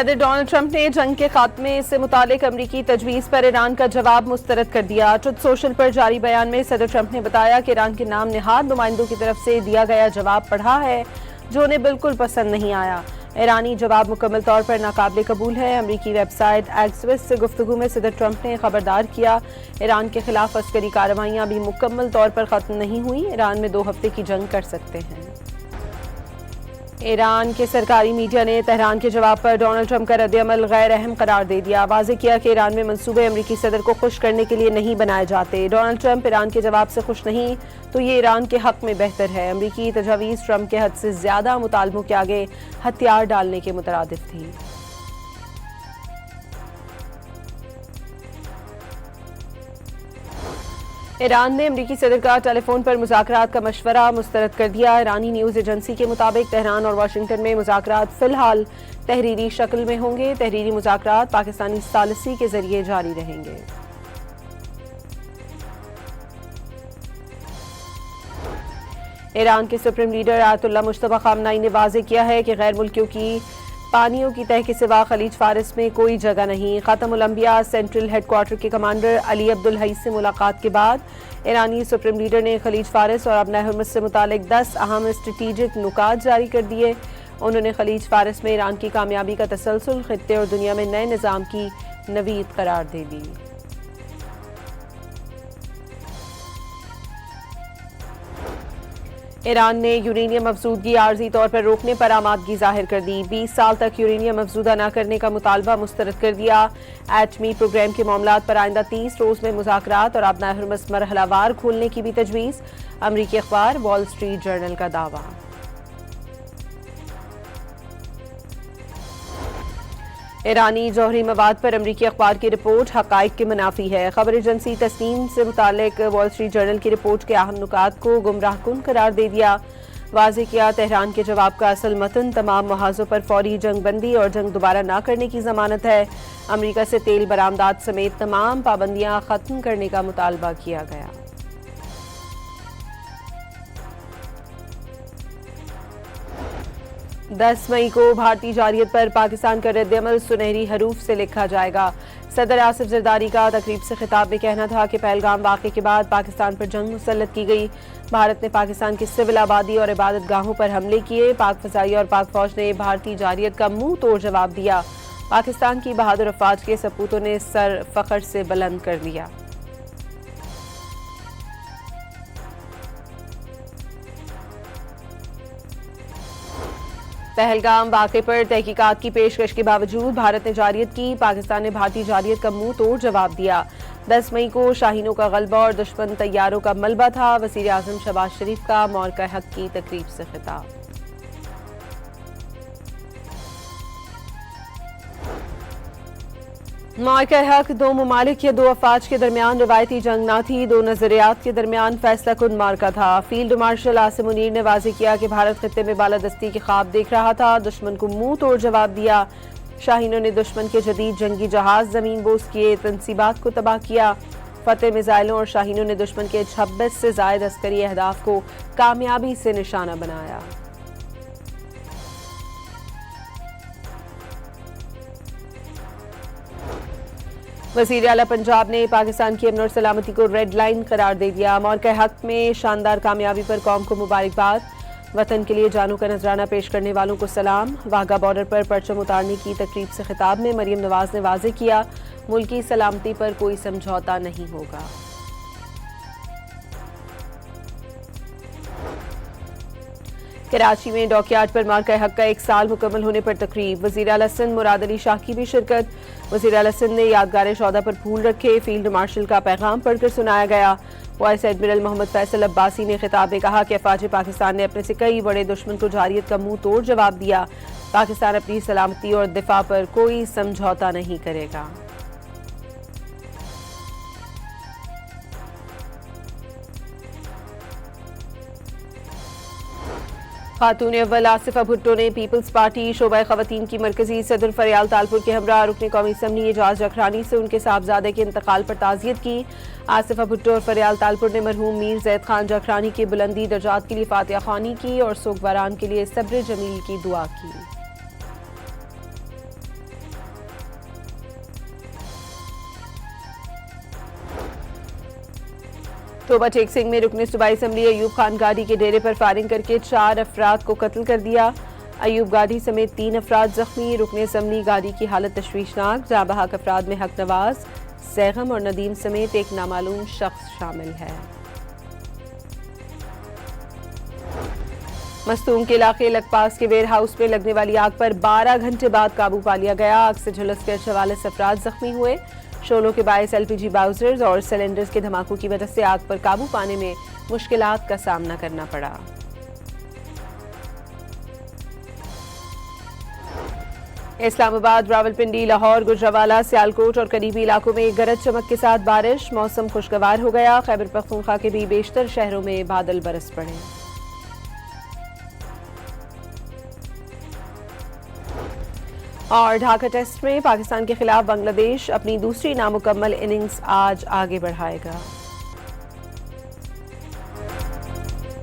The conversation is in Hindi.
सदर डोनाल्ड ट्रंप ने जंग के खात्मे से मुतालिक अमरीकी तजवीज़ पर ईरान का जवाब मुस्तरद कर दिया। ट्रुथ सोशल पर जारी बयान में सदर ट्रंप ने बताया कि ईरान के नाम निहाद नुमाइंदों की तरफ से दिया गया जवाब पढ़ा है जो उन्हें बिल्कुल पसंद नहीं आया। ईरानी जवाब मुकम्मल तौर पर नाकाबिले कबूल है। अमरीकी वेबसाइट एक्सविस से गुफ्तगू में सदर ट्रंप ने खबरदार किया, ईरान के खिलाफ अस्करी कार्रवाइयाँ अभी मुकम्मल तौर पर खत्म नहीं हुई। ईरान में 2 हफ्ते की जंग कर सकते हैं। ईरान के सरकारी मीडिया ने तेहरान के जवाब पर डोनाल्ड ट्रंप का रद्द-ए-अमल गैर अहम करार दे दिया। वाज़ेह किया कि ईरान में मंसूबे अमरीकी सदर को खुश करने के लिए नहीं बनाए जाते। डोनाल्ड ट्रंप ईरान के जवाब से खुश नहीं तो ये ईरान के हक में बेहतर है। अमरीकी तजावीज़ ट्रंप के हद से ज्यादा मुतालबों के आगे हथियार डालने के मुतरादिफ थी। ईरान ने अमरीकी सदर का टेलीफोन पर मुज़ाकरात का मशवरा मुस्तरद कर दिया। ईरानी न्यूज़ एजेंसी के मुताबिक तेहरान और वाशिंगटन में मुज़ाकरात फिलहाल तहरीरी शक्ल में होंगे। तहरीरी मुज़ाकरात पाकिस्तानी सालिसी के जरिए जारी रहेंगे। ईरान के सुप्रीम लीडर आयतुल्लाह मुश्तबा खामनाई ने वाज़ेह किया है कि गैर मुल्कियों की पानियों की तह के सिवा खलीज फारिस में कोई जगह नहीं। ख़ातमुल अंबिया सेंट्रल हेडक्वार्टर के कमांडर अली अब्दुल हई से मुलाकात के बाद ईरानी सुप्रीम लीडर ने खलीज फारिस और अपना हुर्मुज़ से मुतालिक 10 अहम स्ट्रेटेजिक नुकात जारी कर दिए। उन्होंने खलीज फारिस में ईरान की कामयाबी का तसलसल खित्ते और दुनिया में नए निज़ाम की नवीद करार दे दी। ईरान ने यूरेनियम अफजूदगी आर्जी तौर पर रोकने पर आमादगी जाहिर कर दी। 20 साल तक यूरेनियम अफजूदा न करने का मुतालबा मुस्तरद कर दिया। एटमी प्रोग्राम के मामलात पर आइंदा 30 रोज में मुज़ाकरात और अपना हुर्मुज़ मरहलावार खोलने की भी तजवीज़। अमरीकी अखबार वॉल स्ट्रीट जर्नल का दावा। ईरानी जौहरी मवाद पर अमरीकी अखबार की रिपोर्ट हक़ाइक़ के मुनाफी है। खबर एजेंसी तस्नीम से मुतालिक वॉल स्ट्रीट जर्नल की रिपोर्ट के अहम नुकात को गुमराहकुन करार दे दिया। वाज़ेह किया, तेहरान के जवाब का असल मतन तमाम मुहाज़ों पर फौरी जंग बंदी और जंग दोबारा न करने की जमानत है। अमरीका से तेल बरामदात समेत तमाम पाबंदियां खत्म करने का मुतालबा किया गया। दस मई को भारतीय जारियत पर पाकिस्तान का रद्द-ए-अमल सुनहरी हरूफ से लिखा जाएगा। सदर आसिफ जरदारी का तकरीब से खिताब में कहना था कि पहलगाम वाक़े के बाद पाकिस्तान पर जंग मुसल्लत की गई। भारत ने पाकिस्तान की सिविल आबादी और इबादत गाहों पर हमले किए। पाक फ़ज़ाइया और पाक फ़ौज ने भारतीय जारियत का मुंह तोड़ जवाब दिया। पाकिस्तान की बहादुर अफवाज के सपूतों ने सर फ़ख्र से बुलंद कर लिया। पहलगाम वाक़े पर तहकीकात की पेशकश के बावजूद भारत ने जारियत की। पाकिस्तान ने भारतीय जारियत का मुंह तोड़ जवाब दिया। 10 मई को शाहीनों का गलबा और दुश्मन तैयारों का मलबा था। वज़ीर आज़म शहबाज शरीफ का मौक़े हक़ की तकरीब से खिताब। मौक़े हक़ दो ममालिक या दो अफवाज के दरमियान रिवायती जंग न थी, दो नजरियात के दरमियान फैसला कुन मार्का था। फील्ड मार्शल आसिम मुनीर ने वाज़ेह किया कि भारत खित्ते में बालादस्ती के ख्वाब देख रहा था, दुश्मन को मुंह तोड़ जवाब दिया। शाहीनों ने दुश्मन के जदीद जंगी जहाज जमीन बोस किए, तनसीबात को तबाह किया। फतेह मिसाइलों और शाहीनों ने दुश्मन के 26 से ज़ायद अस्करी अहदाफ को कामयाबी से निशाना बनाया। वज़ीर आला पंजाब ने पाकिस्तान की अमन और सलामती को रेड लाइन करार दे दिया। मौक़े हक़ में शानदार कामयाबी पर कौम को मुबारकबाद। वतन के लिए जानों का नजराना पेश करने वालों को सलाम। वाघा बॉर्डर पर परचम उतारने की तकरीब से खिताब में मरियम नवाज ने वाज़ेह किया, मुल्की सलामती पर कोई समझौता नहीं होगा। कराची में डॉकयार्ड पर मौक़े हक़ का 1 साल मुकम्मल होने पर तकरीब। वज़ीर आला सिंध मुराद अली शाह की भी शिरकत। वज़ीर आला सिंध ने यादगार शौदा पर फूल रखे। फील्ड मार्शल का पैगाम पढ़कर सुनाया गया। वाइस एडमिरल मोहम्मद फैसल अब्बासी ने खिताब में कहा कि अफवाज पाकिस्तान ने अपने से कई बड़े दुश्मन को जारियत का मुंह तोड़ जवाब दिया। पाकिस्तान अपनी सलामती और दिफा पर कोई समझौता नहीं करेगा। खातून अव्वल आसिफा भुट्टो ने पीपल्स पार्टी शोबा खवातीन की मरकजी सदर फरियाल तालपुर के हमरा रुकन कौमी असम्बली एजाज जखरानी से उनके साहबजादे के इंतकाल पर ताज़ियत की। आसिफा भुट्टो और फरियाल तालपुर ने मरहूम मीर जैद खान जखरानी के बुलंदी दर्जात के लिए फातिहा ख्वानी की और सोगवारान के लिए सब्र जमील की दुआ की। तोबा टेक सिंह में रुकने सूबाई असम्बली अयूब खान गादी के डेरे पर फायरिंग करके 4 अफराद को कत्ल कर दिया। अयूब गादी समेत 3 अफराद जख्मी। रुकने असम्बली गादी की हालत तशवीशनाक। जाँ बहक अफराद में हक नवाज, सैगम और नदीम समेत एक नामालूम शख्स शामिल है। मस्तूम के इलाके लकपास के वेयर हाउस में लगने वाली आग पर 12 घंटे बाद काबू पा लिया गया। आग से झुलसकर 44 अफराद जख्मी हुए। शोलों के बायस LPG बाउजर्स और सिलेंडर्स के धमाकों की वजह से आग पर काबू पाने में मुश्किलात का सामना करना पड़ा। इस्लामाबाद, रावलपिंडी, लाहौर, गुजरावाला, सियालकोट और करीबी इलाकों में गरज चमक के साथ बारिश। मौसम खुशगवार हो गया। खैबर पख्तूनख्वा के भी बेशतर शहरों में बादल बरस पड़े। और ढाका टेस्ट में पाकिस्तान के खिलाफ बांग्लादेश अपनी दूसरी नामुकम्मल इनिंग्स आज आगे बढ़ाएगा।